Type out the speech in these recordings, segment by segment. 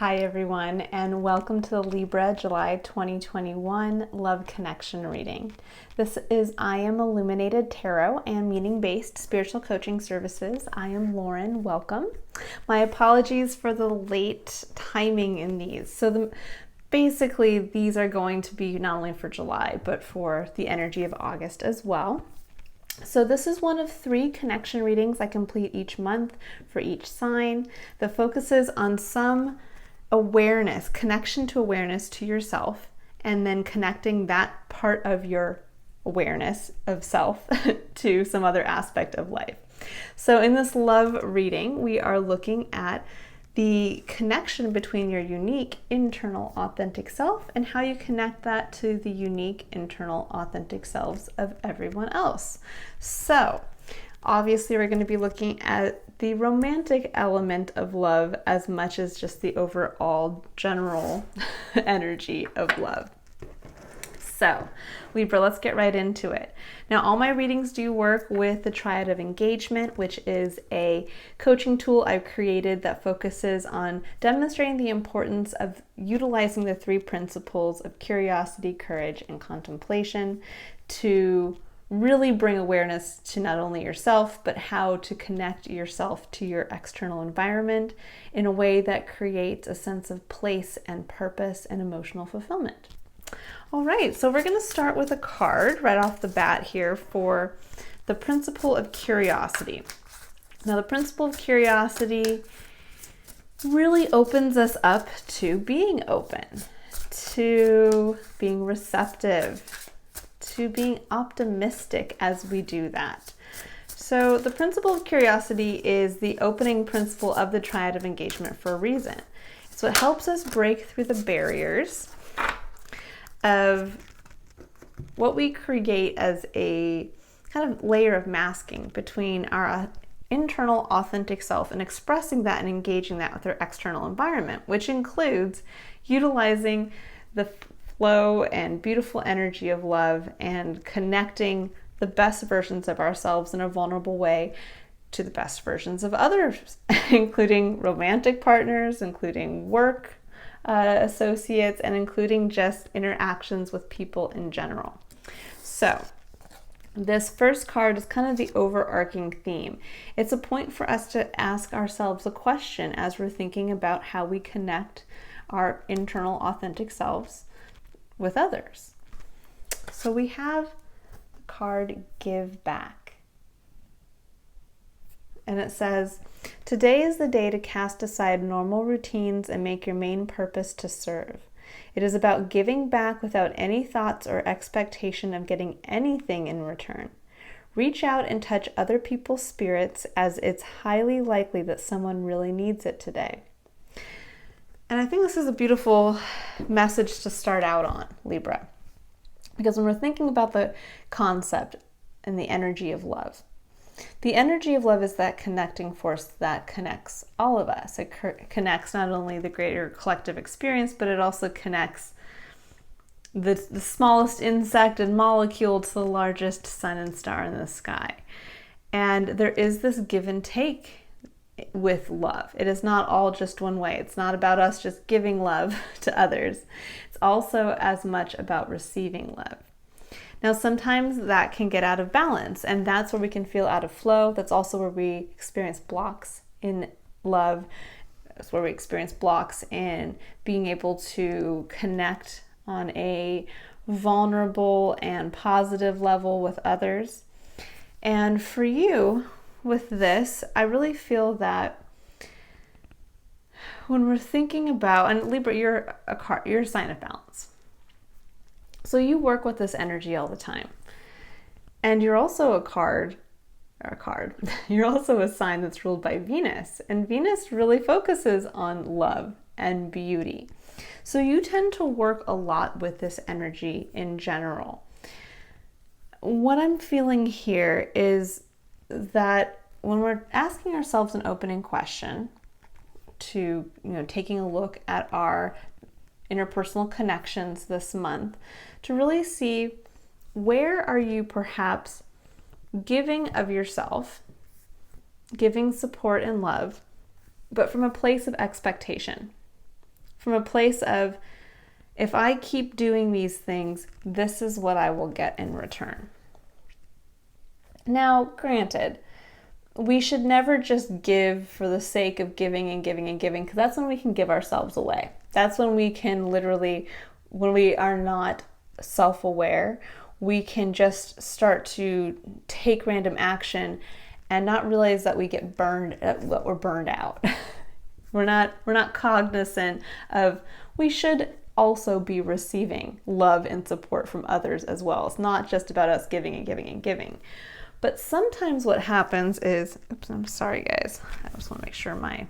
Hi everyone, and welcome to the Libra July 2021 Love Connection reading. This is I Am Illuminated Tarot and meaning-based spiritual coaching services. I am Lauren. Welcome. My apologies for the late timing in these. Basically, these are going to be not only for July, but for the energy of August as well. So this is one of 3 connection readings I complete each month for each sign that focuses on some awareness, connection to awareness to yourself, and then connecting that part of your awareness of self to some other aspect of life. So in this love reading, we are looking at the connection between your unique internal authentic self and how you connect that to the unique internal authentic selves of everyone else. So obviously we're going to be looking at the romantic element of love as much as just the overall general energy of love. So, Libra, let's get right into it. Now, all my readings do work with the Triad of Engagement, which is a coaching tool I've created that focuses on demonstrating the importance of utilizing the 3 principles of curiosity, courage, and contemplation to really bring awareness to not only yourself, but how to connect yourself to your external environment in a way that creates a sense of place and purpose and emotional fulfillment. All right, so we're going to start with a card right off the bat here for the principle of curiosity. Now, the principle of curiosity really opens us up to being open, to being receptive, to being optimistic as we do that. So the principle of curiosity is the opening principle of the Triad of Engagement for a reason. So it helps us break through the barriers of what we create as a kind of layer of masking between our internal authentic self and expressing that and engaging that with our external environment, which includes utilizing the flow and beautiful energy of love and connecting the best versions of ourselves in a vulnerable way to the best versions of others, including romantic partners, including work associates, and including just interactions with people in general. So this first card is kind of the overarching theme. It's a point for us to ask ourselves a question as we're thinking about how we connect our internal authentic selves with others. So we have the card Give Back. And it says, today is the day to cast aside normal routines and make your main purpose to serve. It is about giving back without any thoughts or expectation of getting anything in return. Reach out and touch other people's spirits, as it's highly likely that someone really needs it today. And I think this is a beautiful message to start out on, Libra, because when we're thinking about the concept and the energy of love, the energy of love is that connecting force that connects all of us. It connects not only the greater collective experience, but it also connects the smallest insect and molecule to the largest sun and star in the sky. And there is this give and take with love. It is not all just one way. It's not about us just giving love to others. It's also as much about receiving love. Now, sometimes that can get out of balance, and that's where we can feel out of flow. That's also where we experience blocks in love. That's where we experience blocks in being able to connect on a vulnerable and positive level with others. And for you, with this, I really feel that when we're thinking about, and Libra, you're a sign of balance. So you work with this energy all the time. And you're also you're also a sign that's ruled by Venus. And Venus really focuses on love and beauty. So you tend to work a lot with this energy in general. What I'm feeling here is that when we're asking ourselves an opening question to, taking a look at our interpersonal connections this month, to really see where are you perhaps giving of yourself, giving support and love, but from a place of expectation. from a place of, if I keep doing these things, this is what I will get in return. Now, granted, we should never just give for the sake of giving and giving and giving, because that's when we can give ourselves away. That's when we can literally, when we are not self-aware, we can just start to take random action and not realize that we get burned, what we're burned out. We're not cognizant of, we should also be receiving love and support from others as well. It's not just about us giving and giving and giving. But sometimes what happens is, oops, I'm sorry guys, I just want to make sure my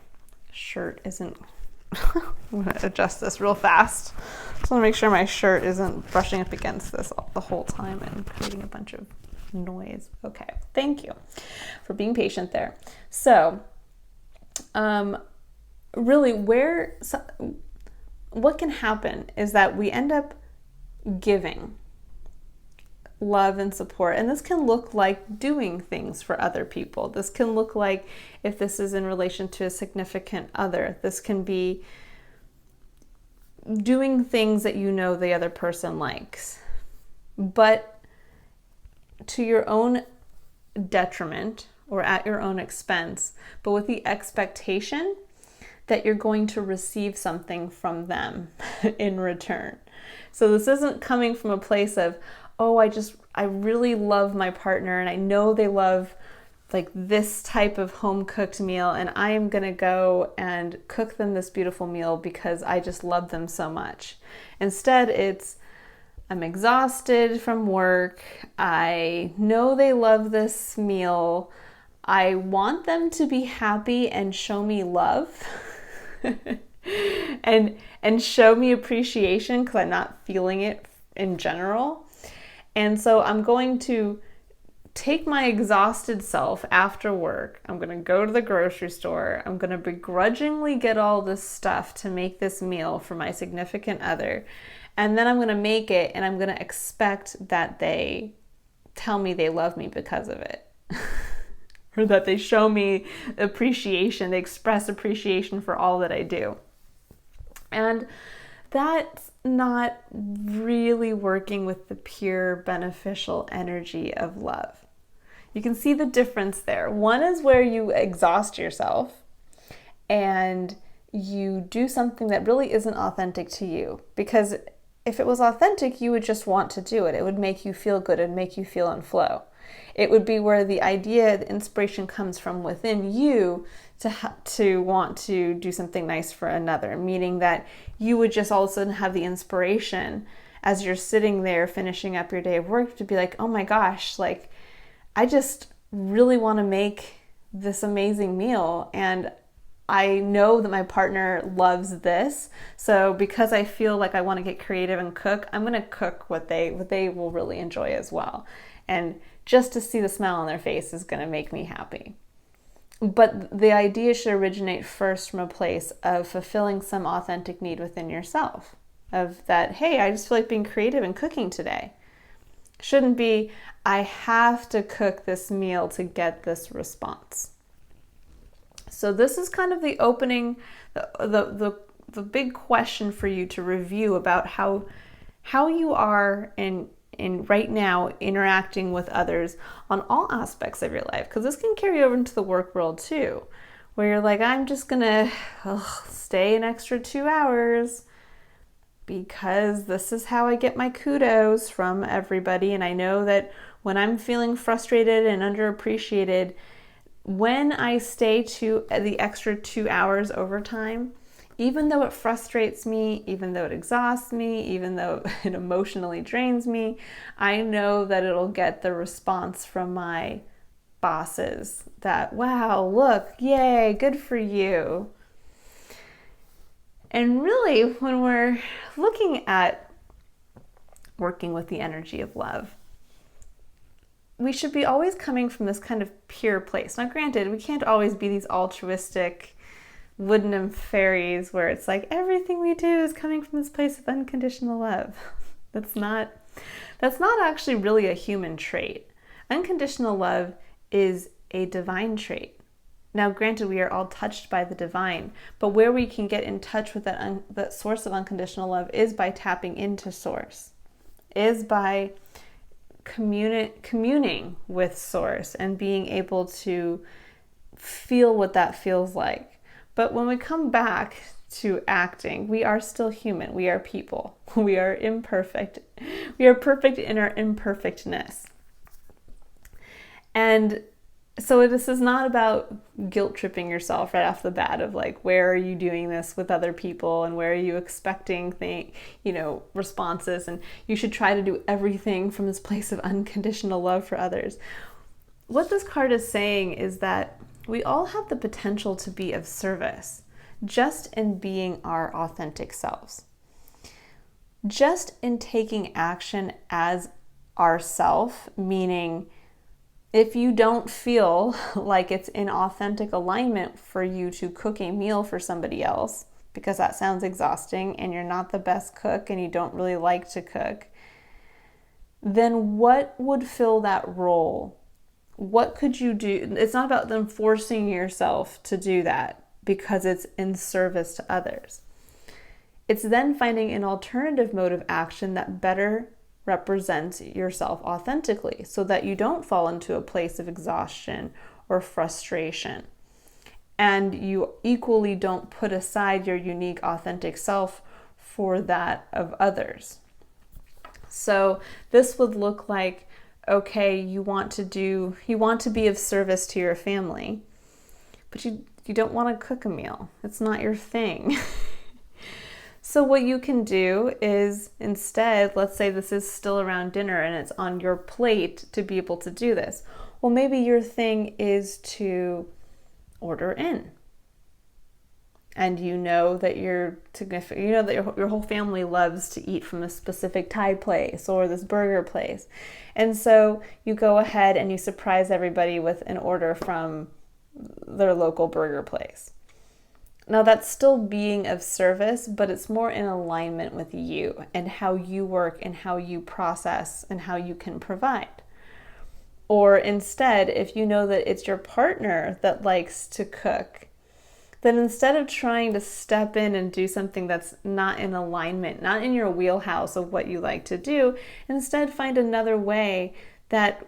shirt isn't, I'm going to adjust this real fast. Just want to make sure my shirt isn't brushing up against this the whole time and creating a bunch of noise. Okay, thank you for being patient there. So, really what can happen is that we end up giving love and support. And this can look like doing things for other people. This can look like, if this is in relation to a significant other, this can be doing things that you know the other person likes, but to your own detriment or at your own expense, but with the expectation that you're going to receive something from them in return. So this isn't coming from a place of, oh, I really love my partner and I know they love like this type of home cooked meal, and I am gonna go and cook them this beautiful meal because I just love them so much. Instead, it's, I'm exhausted from work, I know they love this meal, I want them to be happy and show me love and show me appreciation because I'm not feeling it in general. And so I'm going to take my exhausted self after work. I'm going to go to the grocery store. I'm going to begrudgingly get all this stuff to make this meal for my significant other. And then I'm going to make it, and I'm going to expect that they tell me they love me because of it. Or that they show me appreciation, they express appreciation for all that I do. And that's not really working with the pure beneficial energy of love. You can see the difference there. One is where you exhaust yourself and you do something that really isn't authentic to you. Because if it was authentic, you would just want to do it. It would make you feel good and make you feel in flow. It would be where the idea, the inspiration comes from within you to want to do something nice for another, meaning that you would just all of a sudden have the inspiration as you're sitting there finishing up your day of work to be like, oh my gosh, like I just really want to make this amazing meal, and I know that my partner loves this, so because I feel like I want to get creative and cook, I'm going to cook what they will really enjoy as well. And just to see the smile on their face is going to make me happy. But the idea should originate first from a place of fulfilling some authentic need within yourself. Of that, hey, I just feel like being creative and cooking today. Shouldn't be, I have to cook this meal to get this response. So this is kind of the opening, the big question for you to review about how you are in right now interacting with others on all aspects of your life, because this can carry over into the work world too, where you're like, I'm just gonna stay an extra 2 hours because this is how I get my kudos from everybody, and I know that when I'm feeling frustrated and underappreciated, when I stay to the extra 2 hours overtime, even though it frustrates me, even though it exhausts me, even though it emotionally drains me, I know that it'll get the response from my bosses that, wow, look, yay, good for you. And really, when we're looking at working with the energy of love, we should be always coming from this kind of pure place. Now, granted, we can't always be these altruistic wooden and fairies where it's like everything we do is coming from this place of unconditional love. That's not actually really a human trait. Unconditional love is a divine trait. Now, granted, we are all touched by the divine, but where we can get in touch with that source of unconditional love is by tapping into source, is by communing with source and being able to feel what that feels like. But when we come back to acting, we are still human. We are people. We are imperfect. We are perfect in our imperfectness. And so this is not about guilt tripping yourself right off the bat of like, where are you doing this with other people and where are you expecting responses, and you should try to do everything from this place of unconditional love for others. What this card is saying is that we all have the potential to be of service just in being our authentic selves. Just in taking action as ourself, meaning if you don't feel like it's in authentic alignment for you to cook a meal for somebody else, because that sounds exhausting and you're not the best cook and you don't really like to cook, then what would fill that role? What could you do? It's not about them forcing yourself to do that because it's in service to others. It's then finding an alternative mode of action that better represents yourself authentically so that you don't fall into a place of exhaustion or frustration. And you equally don't put aside your unique, authentic self for that of others. So this would look like, okay, you want to be of service to your family, but you don't want to cook a meal. It's not your thing. So what you can do is instead, let's say this is still around dinner and it's on your plate to be able to do this. Well, maybe your thing is to order in. And you know that your whole family loves to eat from a specific Thai place or this burger place. And so you go ahead and you surprise everybody with an order from their local burger place. Now that's still being of service, but it's more in alignment with you and how you work and how you process and how you can provide. Or instead, if you know that it's your partner that likes to cook, then instead of trying to step in and do something that's not in alignment, not in your wheelhouse of what you like to do, instead find another way that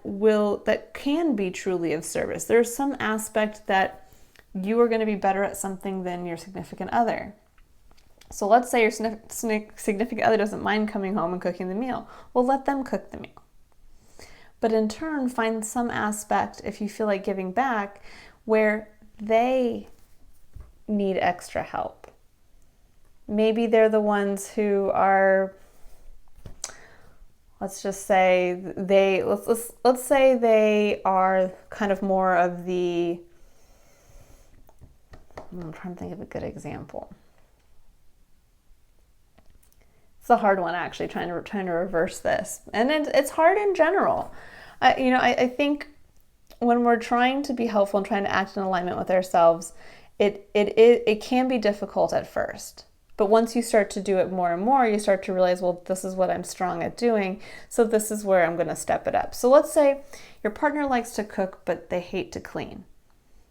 can be truly of service. There's some aspect that you are going to be better at something than your significant other. So let's say your significant other doesn't mind coming home and cooking the meal. Well, let them cook the meal. But in turn, find some aspect, if you feel like giving back, where they need extra help. Maybe they're the ones who are, let's say they are kind of more of the, I'm trying to think of a good example. It's a hard one, actually, trying to reverse this. And it's hard in general. I think when we're trying to be helpful and trying to act in alignment with ourselves, it can be difficult at first. But once you start to do it more and more, you start to realize, well, this is what I'm strong at doing, so this is where I'm going to step it up. So let's say your partner likes to cook, but they hate to clean.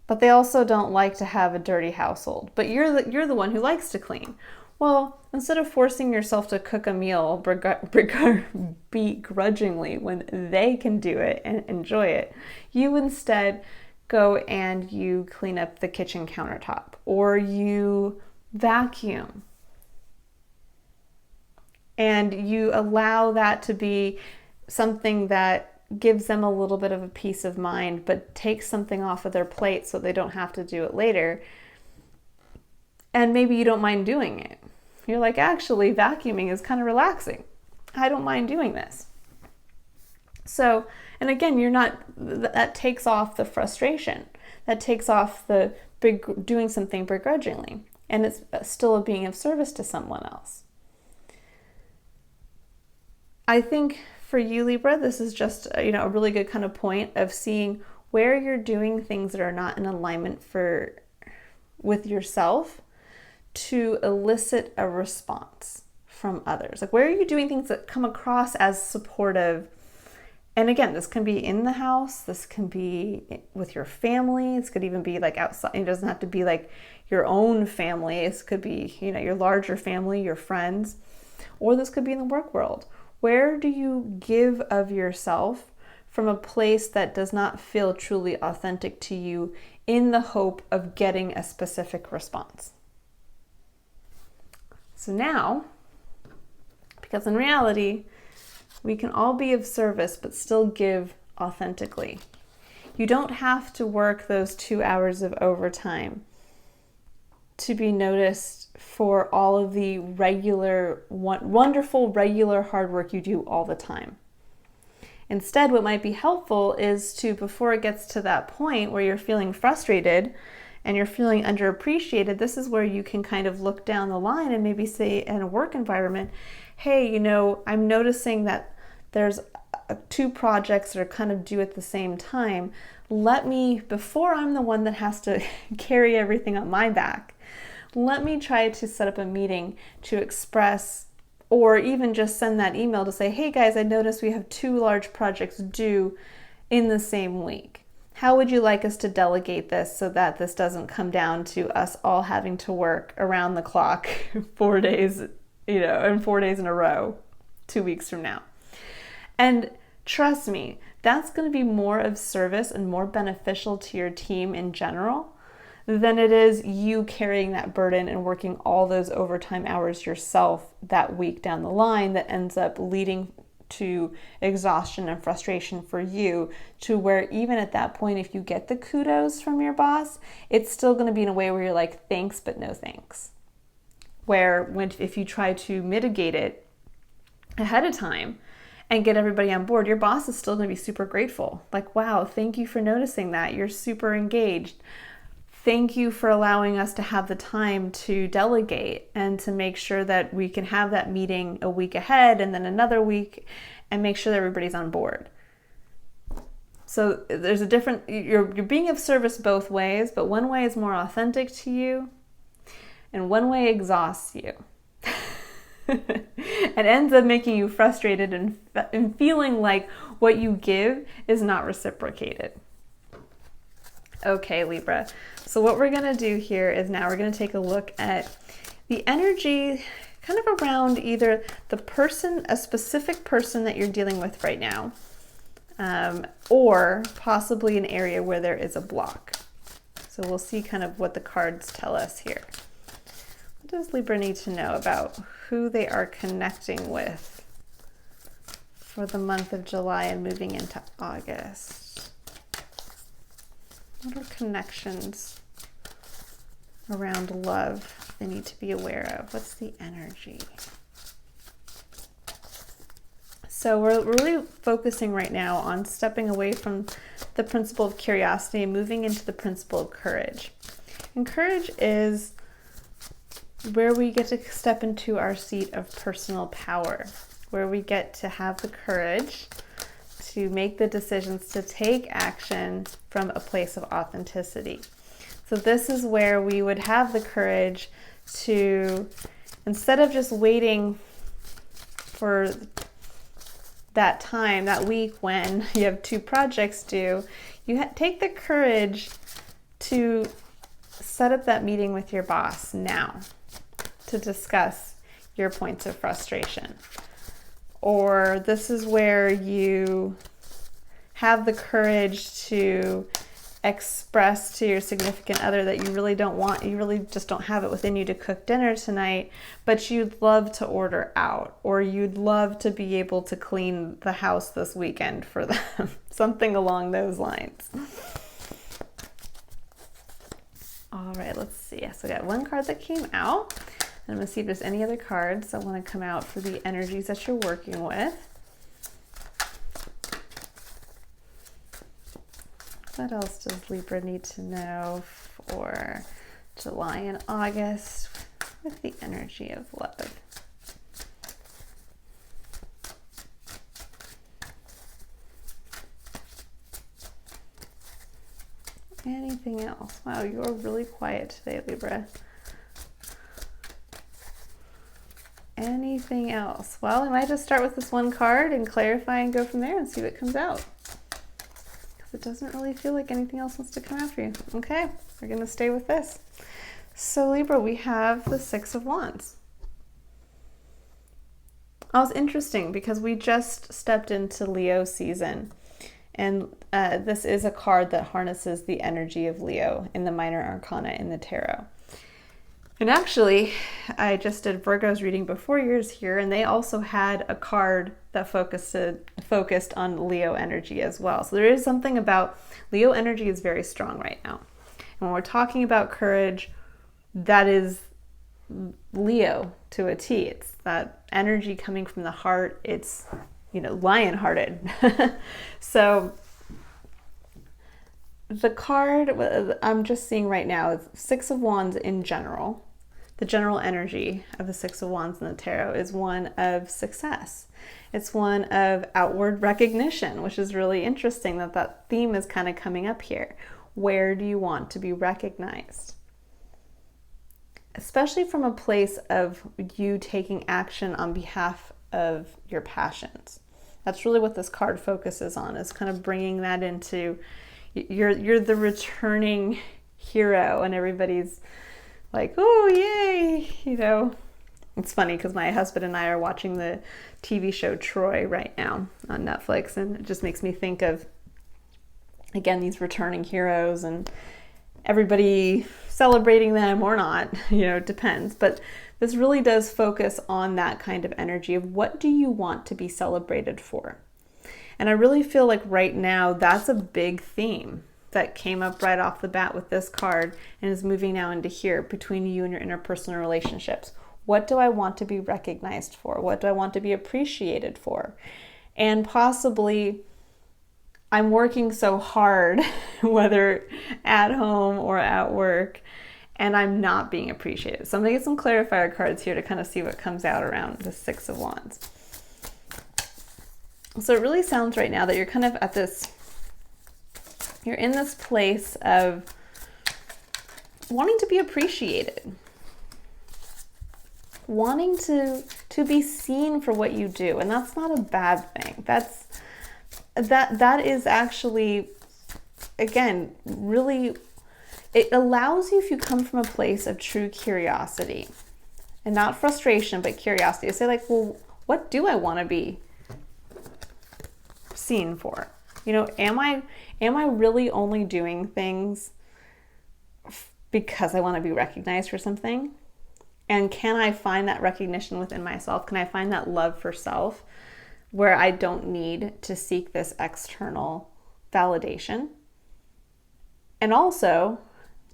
But they also don't like to have a dirty household. But you're the one who likes to clean. Well, instead of forcing yourself to cook a meal begrudgingly when they can do it and enjoy it, you instead go and you clean up the kitchen countertop or you vacuum. And you allow that to be something that gives them a little bit of a peace of mind, but takes something off of their plate so they don't have to do it later. And maybe you don't mind doing it. You're like, actually, vacuuming is kind of relaxing. I don't mind doing this. So, and again, that takes off the frustration. That takes off the doing something begrudgingly. And it's still being of service to someone else. I think for you, Libra, this is just a really good kind of point of seeing where you're doing things that are not in alignment with yourself to elicit a response from others. Like, where are you doing things that come across as supportive And again, this can be in the house, this can be with your family, this could even be like outside. It doesn't have to be like your own family. This could be, your larger family, your friends, or this could be in the work world. Where do you give of yourself from a place that does not feel truly authentic to you in the hope of getting a specific response? So now, because in reality, we can all be of service, but still give authentically. You don't have to work those 2 hours of overtime to be noticed for all of the wonderful, regular hard work you do all the time. Instead, what might be helpful is to, before it gets to that point where you're feeling frustrated and you're feeling underappreciated, this is where you can kind of look down the line and maybe say in a work environment, hey, I'm noticing that there's 2 projects that are kind of due at the same time. Let me, before I'm the one that has to carry everything on my back, let me try to set up a meeting to express, or even just send that email to say, hey guys, I noticed we have 2 large projects due in the same week. How would you like us to delegate this so that this doesn't come down to us all having to work around the clock 4 days, and 4 days in a row, 2 weeks from now? And trust me, that's going to be more of service and more beneficial to your team in general than it is you carrying that burden and working all those overtime hours yourself that week down the line that ends up leading to exhaustion and frustration for you, to where even at that point, if you get the kudos from your boss, it's still going to be in a way where you're like, thanks, but no thanks. Where if you try to mitigate it ahead of time and get everybody on board, your boss is still going to be super grateful. Like, wow, thank you for noticing that. You're super engaged. Thank you for allowing us to have the time to delegate and to make sure that we can have that meeting a week ahead and then another week and make sure that everybody's on board. So there's a different, you're being of service both ways, but one way is more authentic to you and one way exhausts you. It ends up making you frustrated and feeling like what you give is not reciprocated. Okay, Libra. So what we're going to do here is now we're going to take a look at the energy kind of around either the person, a specific person that you're dealing with right now, or possibly an area where there is a block. So we'll see kind of what the cards tell us here. What does Libra need to know about who they are connecting with for the month of July and moving into August? What are connections around love they need to be aware of? What's the energy? So we're really focusing right now on stepping away from the principle of curiosity and moving into the principle of courage. And courage is where we get to step into our seat of personal power, where we get to have the courage to make the decisions, to take action from a place of authenticity. So this is where we would have the courage to, instead of just waiting for that time, that week when you have 2 projects due, you take the courage to set up that meeting with your boss now to discuss your points of frustration. Or this is where you have the courage to express to your significant other that you really just don't have it within you to cook dinner tonight, but you'd love to order out, or you'd love to be able to clean the house this weekend for them. Something along those lines. All right, let's see. So I got one card that came out. And I'm going to see if there's any other cards that want to come out for the energies that you're working with. What else does Libra need to know for July and August with the energy of love? Anything else? Wow, you're really quiet today, Libra. Anything else? Well, I might just start with this one card and clarify and go from there and see what comes out. Because it doesn't really feel like anything else wants to come after you. Okay, we're going to stay with this. So Libra, we have the Six of Wands. Oh, it's interesting because we just stepped into Leo season. And this is a card that harnesses the energy of Leo in the minor arcana in the tarot. And actually, I just did Virgo's reading before yours here, and they also had a card that focused on Leo energy as well. So there is something about Leo energy is very strong right now. And when we're talking about courage, that is Leo to a T. It's that energy coming from the heart. It's, you know, lion-hearted. So the card I'm just seeing right now is Six of Wands in general. The general energy of the Six of Wands in the tarot is one of success. It's one of outward recognition, which is really interesting that that theme is kind of coming up here. Where do you want to be recognized? Especially from a place of you taking action on behalf of your passions. That's really what this card focuses on, is kind of bringing that into, you're the returning hero and everybody's like, oh, yay, you know. It's funny because my husband and I are watching the TV show Troy right now on Netflix, and it just makes me think of, again, these returning heroes and everybody celebrating them or not, you know, it depends. But this really does focus on that kind of energy of what do you want to be celebrated for? And I really feel like right now that's a big theme that came up right off the bat with this card and is moving now into here between you and your interpersonal relationships. What do I want to be recognized for? What do I want to be appreciated for? And possibly I'm working so hard, whether at home or at work, and I'm not being appreciated. So I'm going to get some clarifier cards here to kind of see what comes out around the Six of Wands. So it really sounds right now that you're kind of at this, you're in this place of wanting to be appreciated, wanting to be seen for what you do. And that's not a bad thing. That is actually, again, really, it allows you, if you come from a place of true curiosity and not frustration, but curiosity, to say like, well, what do I want to be seen for? You know, am I really only doing things because I want to be recognized for something? And can I find that recognition within myself? Can I find that love for self where I don't need to seek this external validation? And also,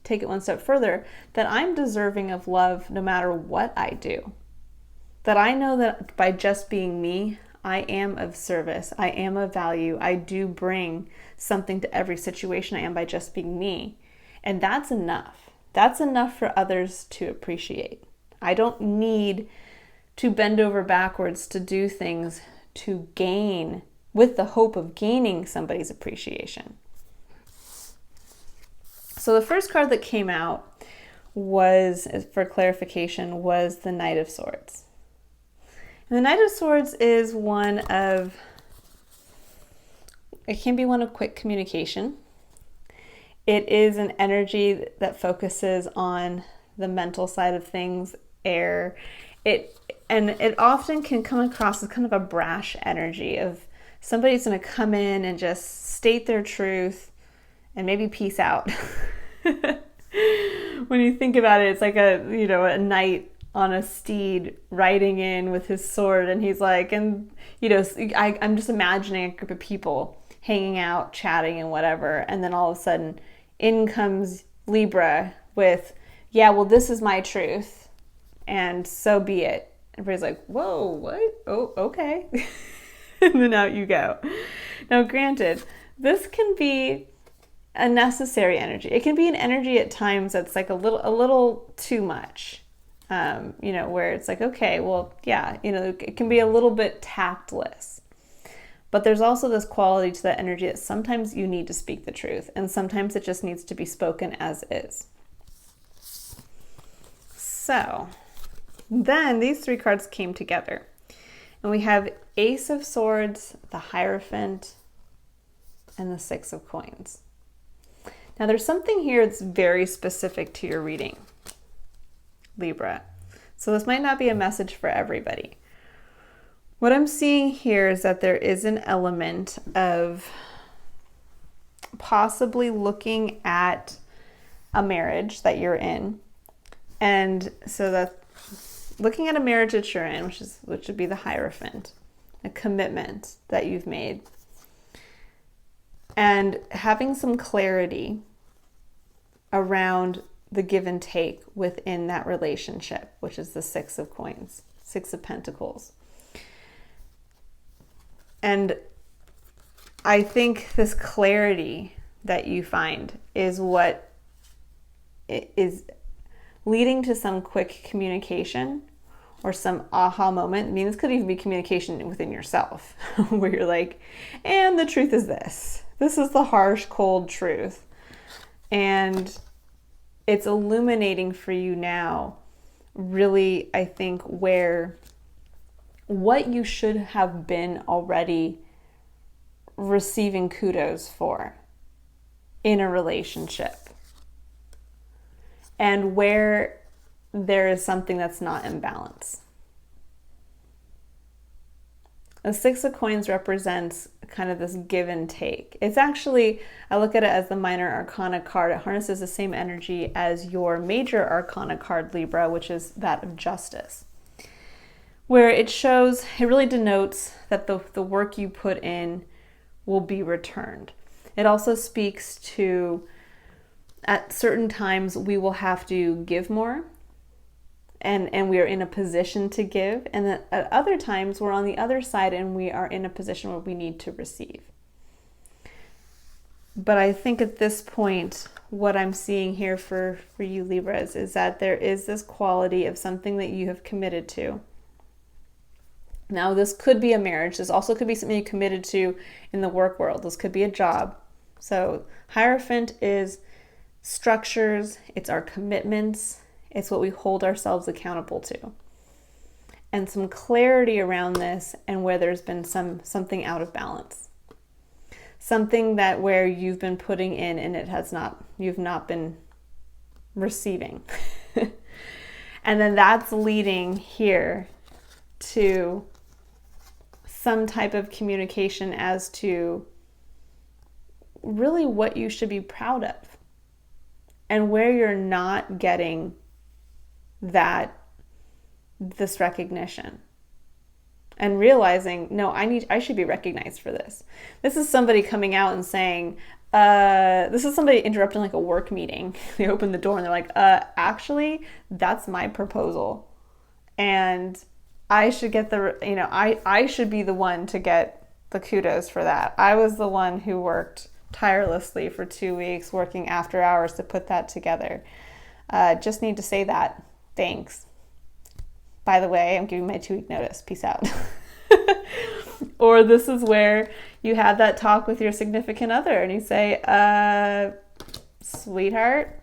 take it one step further, that I'm deserving of love no matter what I do. That I know that by just being me, I am of service, I am of value, I do bring something to every situation I am by just being me. And that's enough. That's enough for others to appreciate. I don't need to bend over backwards to do things to gain, with the hope of gaining somebody's appreciation. So the first card that came out was, for clarification, was the Knight of Swords. And the Knight of Swords is one of, it can be one of quick communication. It is an energy that focuses on the mental side of things, air. And it often can come across as kind of a brash energy of somebody's going to come in and just state their truth and maybe peace out. When you think about it, it's like a knight on a steed riding in with his sword, and he's like, and I'm just imagining a group of people hanging out, chatting and whatever, and then all of a sudden in comes Libra with, yeah, well, this is my truth, and so be it. Everybody's like, whoa, what? Oh, okay. And then out you go. Now, granted, this can be a necessary energy. It can be an energy at times that's like a little too much, where it's like, okay, well, yeah, it can be a little bit tactless. But there's also this quality to that energy that sometimes you need to speak the truth, and sometimes it just needs to be spoken as is. So Then these three cards came together. And we have Ace of Swords, the Hierophant, and the Six of Coins. Now there's something here that's very specific to your reading, Libra. So this might not be a message for everybody. What I'm seeing here is that there is an element of possibly looking at a marriage that you're in. And so that looking at a marriage that you're in, which would be the Hierophant, a commitment that you've made, and having some clarity around the give and take within that relationship, which is the Six of Coins, Six of Pentacles. And I think this clarity that you find is what is leading to some quick communication or some aha moment. I mean, this could even be communication within yourself where you're like, and the truth is this. This is the harsh, cold truth. And it's illuminating for you now, really, I think, where what you should have been already receiving kudos for in a relationship, and where there is something that's not in balance. The Six of Coins represents kind of this give and take. It's actually, I look at it as the minor arcana card. It harnesses the same energy as your major arcana card, Libra, which is that of justice, where it shows, it really denotes that the work you put in will be returned. It also speaks to, at certain times, we will have to give more, and we are in a position to give, and then at other times we're on the other side and we are in a position where we need to receive. But I think at this point, what I'm seeing here for you Libras is that there is this quality of something that you have committed to. Now this could be a marriage. This also could be something you committed to in the work world. This could be a job. So Hierophant is structures, it's our commitments, it's what we hold ourselves accountable to. And some clarity around this and where there's been something out of balance. Something that where you've been putting in and you've not been receiving. And then that's leading here to some type of communication as to really what you should be proud of and where you're not getting this recognition, and realizing, no, I should be recognized for this. This is somebody coming out and saying, this is somebody interrupting like a work meeting. They open the door and they're like, actually, that's my proposal. And I should get I should be the one to get the kudos for that. I was the one who worked tirelessly for 2 weeks, working after hours to put that together. Just need to say that. Thanks. By the way, I'm giving my 2-week notice. Peace out. Or this is where you have that talk with your significant other and you say, sweetheart,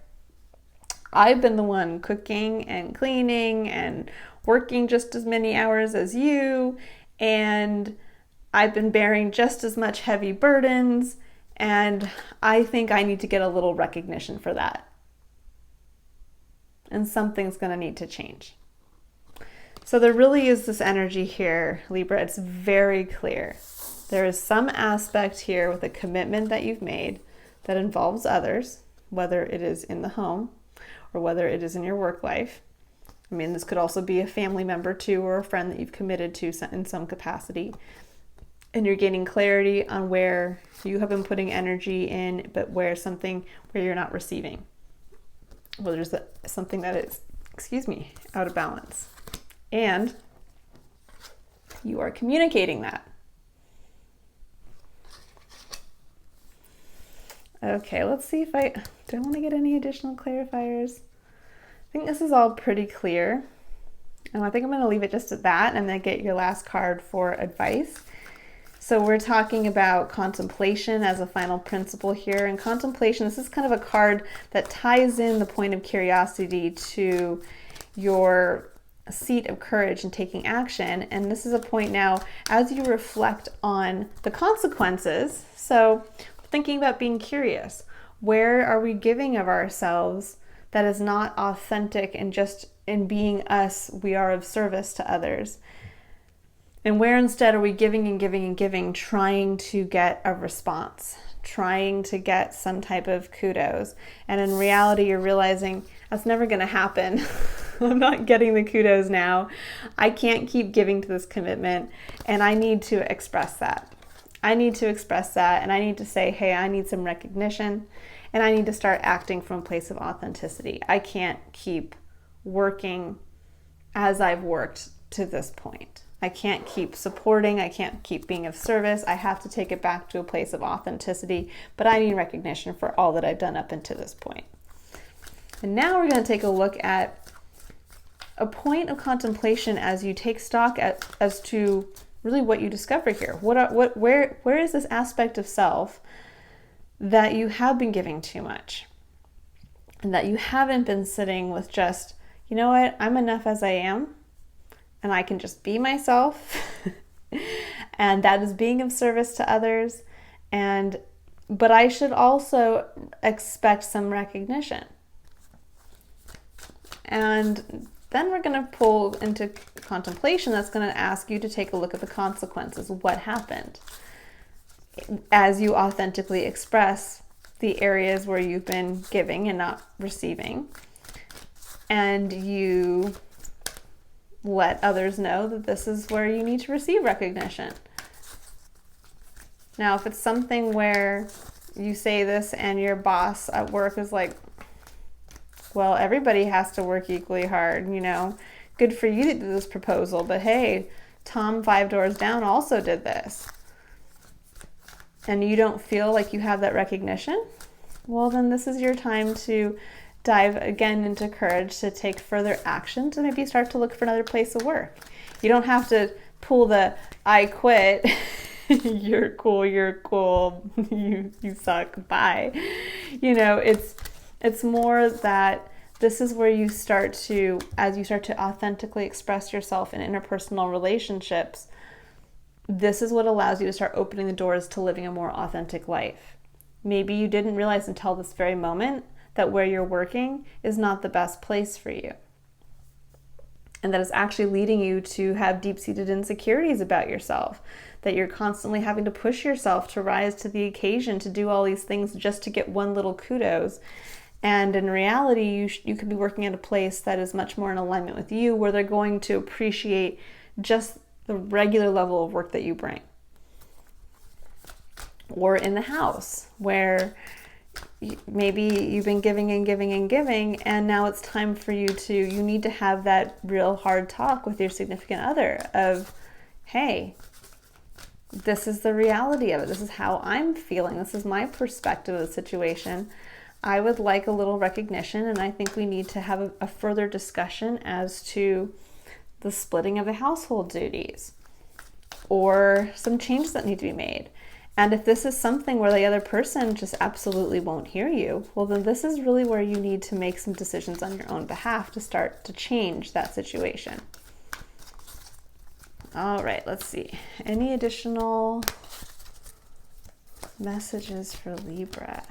I've been the one cooking and cleaning and working just as many hours as you, and I've been bearing just as much heavy burdens, and I think I need to get a little recognition for that. And something's going to need to change. So there really is this energy here, Libra. It's very clear. There is some aspect here with a commitment that you've made that involves others, whether it is in the home or whether it is in your work life. I mean, this could also be a family member too, or a friend that you've committed to in some capacity. And you're gaining clarity on where you have been putting energy in, but where you're not receiving. Well, there's something that is, out of balance. And you are communicating that. Okay, let's see if do I want to get any additional clarifiers? I think this is all pretty clear. And I think I'm going to leave it just at that and then get your last card for advice. So we're talking about contemplation as a final principle here. And contemplation, this is kind of a card that ties in the point of curiosity to your seat of courage and taking action. And this is a point now as you reflect on the consequences. So thinking about being curious, where are we giving of ourselves that is not authentic, and just in being us, we are of service to others? And where instead are we giving and giving and giving, trying to get a response, trying to get some type of kudos. And in reality, you're realizing that's never going to happen. I'm not getting the kudos now. I can't keep giving to this commitment, and I need to express that. I need to express that, and I need to say, hey, I need some recognition, and I need to start acting from a place of authenticity. I can't keep working as I've worked to this point. I can't keep supporting. I can't keep being of service. I have to take it back to a place of authenticity, but I need recognition for all that I've done up until this point. And now we're going to take a look at a point of contemplation as you take stock as to really what you discover here. Where is this aspect of self that you have been giving too much, and that you haven't been sitting with just, you know what, I'm enough as I am, and I can just be myself, and that is being of service to others, but I should also expect some recognition. And then we're going to pull into contemplation that's going to ask you to take a look at the consequences. What happened as you authentically express the areas where you've been giving and not receiving, and you let others know that this is where you need to receive recognition. Now, if it's something where you say this and your boss at work is like, well, everybody has to work equally hard, good for you to do this proposal, but hey, Tom 5 doors down also did this, and you don't feel like you have that recognition, well, then this is your time to dive again into courage to take further action, to maybe start to look for another place of work. You don't have to pull the I quit, you're cool, you suck, bye. It's more that this is where you start to, as you start to authentically express yourself in interpersonal relationships, this is what allows you to start opening the doors to living a more authentic life. Maybe you didn't realize until this very moment that where you're working is not the best place for you, and that is actually leading you to have deep-seated insecurities about yourself, that you're constantly having to push yourself to rise to the occasion, to do all these things just to get one little kudos. And in reality, you could be working at a place that is much more in alignment with you, where they're going to appreciate just the regular level of work that you bring. Or in the house, where maybe you've been giving and giving and giving, and now it's time for you need to have that real hard talk with your significant other of, hey, this is the reality of it. This is how I'm feeling. This is my perspective of the situation. I would like a little recognition, and I think we need to have a further discussion as to the splitting of the household duties, or some changes that need to be made. And if this is something where the other person just absolutely won't hear you, well, then this is really where you need to make some decisions on your own behalf to start to change that situation. All right, let's see. Any additional messages for Libra?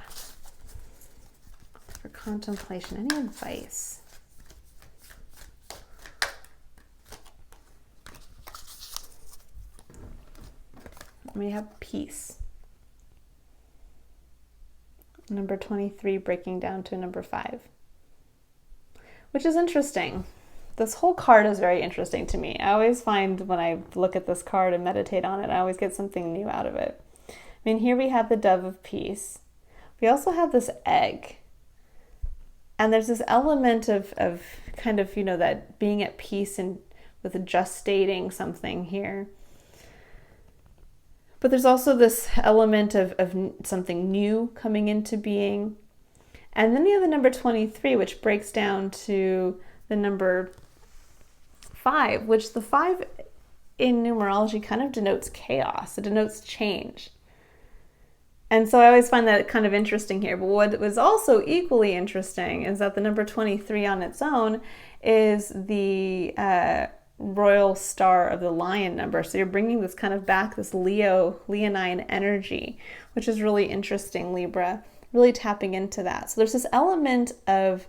For contemplation, any advice? We have peace. Number 23 breaking down to number 5, which is interesting. This whole card is very interesting to me. I always find when I look at this card and meditate on it, I always get something new out of it. I mean, here we have the Dove of Peace. We also have this egg. And there's this element of kind of, that being at peace and with just stating something here. But there's also this element of something new coming into being. And then you have the number 23, which breaks down to the number 5, which the 5 in numerology kind of denotes chaos. It denotes change. And so I always find that kind of interesting here. But what was also equally interesting is that the number 23 on its own is the royal star of the lion number. So you're bringing this kind of back, this leonine energy, which is really interesting, Libra, really tapping into that. So there's this element of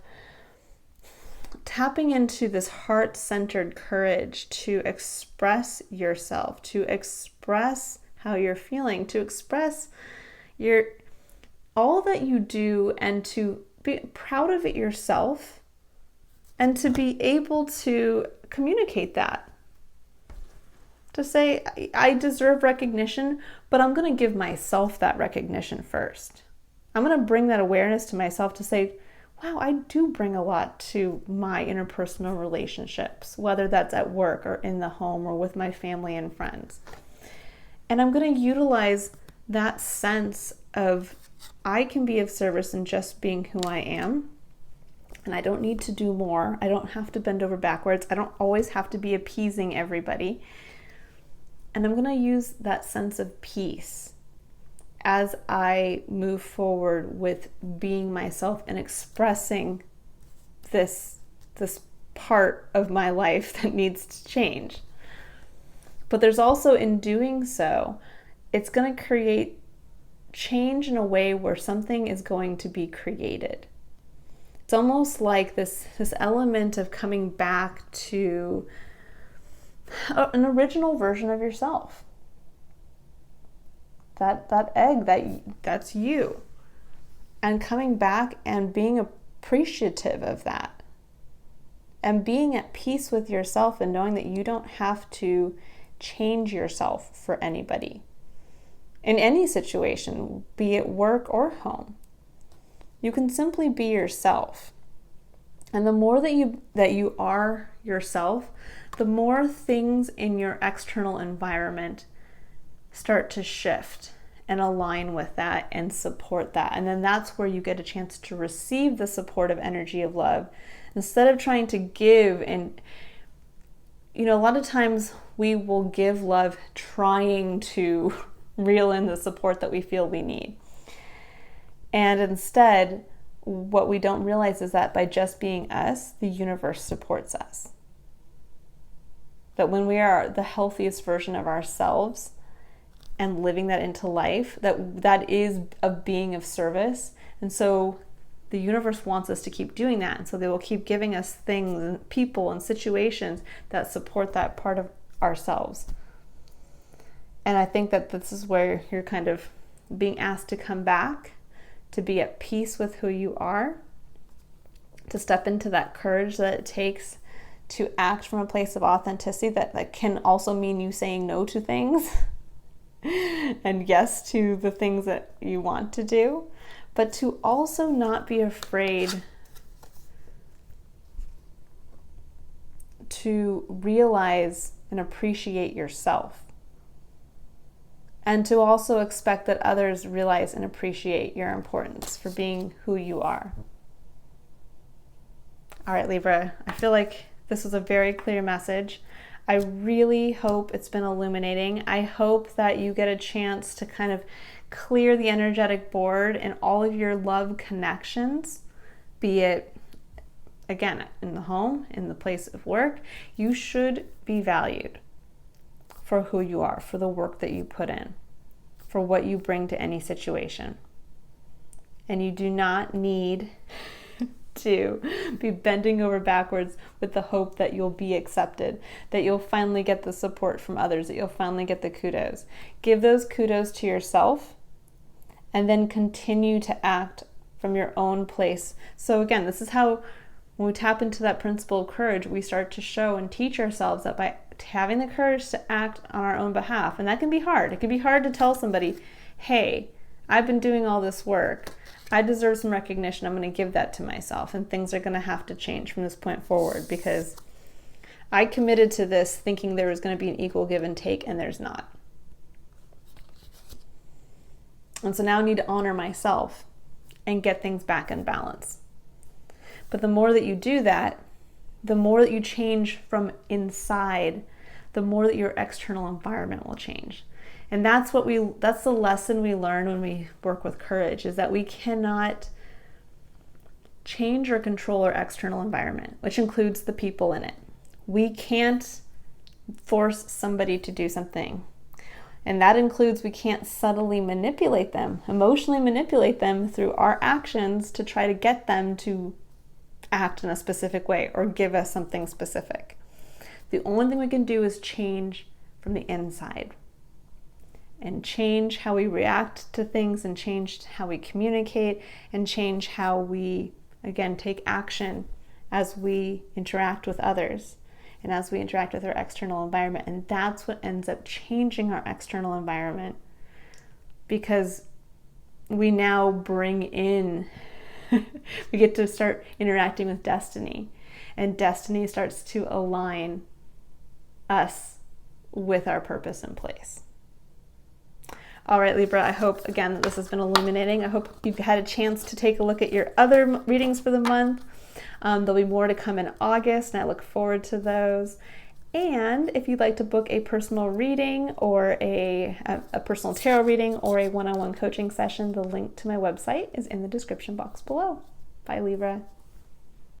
tapping into this heart-centered courage to express yourself, to express how you're feeling, to express all that you do, and to be proud of it yourself, and to be able to communicate that. To say, I deserve recognition, but I'm going to give myself that recognition first. I'm going to bring that awareness to myself to say, wow, I do bring a lot to my interpersonal relationships, whether that's at work or in the home or with my family and friends. And I'm going to utilize that sense of I can be of service in just being who I am. And I don't need to do more. I don't have to bend over backwards. I don't always have to be appeasing everybody. And I'm going to use that sense of peace as I move forward with being myself and expressing this part of my life that needs to change. But there's also, in doing so, it's going to create change in a way where something is going to be created. It's almost like this element of coming back to an original version of yourself. That egg, that's you. And coming back and being appreciative of that. And being at peace with yourself and knowing that you don't have to change yourself for anybody. In any situation, be it work or home. You can simply be yourself. And the more that you are yourself, the more things in your external environment start to shift and align with that and support that. And then that's where you get a chance to receive the supportive energy of love instead of trying to give. And a lot of times we will give love trying to reel in the support that we feel we need. And instead, what we don't realize is that by just being us, the universe supports us. That when we are the healthiest version of ourselves and living that into life, that is a being of service. And so the universe wants us to keep doing that. And so they will keep giving us things and people and situations that support that part of ourselves. And I think that this is where you're kind of being asked to come back, to be at peace with who you are, to step into that courage that it takes to act from a place of authenticity that can also mean you saying no to things and yes to the things that you want to do, but to also not be afraid to realize and appreciate yourself. And to also expect that others realize and appreciate your importance for being who you are. All right, Libra, I feel like this was a very clear message. I really hope it's been illuminating. I hope that you get a chance to kind of clear the energetic board in all of your love connections, be it, again, in the home, in the place of work. You should be valued for who you are, for the work that you put in, for what you bring to any situation. And you do not need to be bending over backwards with the hope that you'll be accepted, that you'll finally get the support from others, that you'll finally get the kudos. Give those kudos to yourself and then continue to act from your own place. So again, this is how, when we tap into that principle of courage, we start to show and teach ourselves that by having the courage to act on our own behalf, and that can be hard. It can be hard to tell somebody, hey, I've been doing all this work. I deserve some recognition. I'm going to give that to myself, and things are going to have to change from this point forward because I committed to this thinking there was going to be an equal give and take, and there's not. And so now I need to honor myself and get things back in balance. But the more that you do that, the more that you change from inside, the more that your external environment will change. And that's the lesson we learn when we work with courage, is that we cannot change or control our external environment, which includes the people in it. We can't force somebody to do something. And that includes we can't subtly manipulate them, emotionally manipulate them through our actions to try to get them to act in a specific way or give us something specific. The only thing we can do is change from the inside and change how we react to things and change how we communicate and change how we, again, take action as we interact with others and as we interact with our external environment. And that's what ends up changing our external environment, because we now bring in, we get to start interacting with destiny, and destiny starts to align us with our purpose in place. All right, Libra, I hope, again, that this has been illuminating. I hope you've had a chance to take a look at your other readings for the month. There'll be more to come in August, and I look forward to those. And if you'd like to book a personal reading or a personal tarot reading or a one-on-one coaching session, the link to my website is in the description box below. Bye, Libra.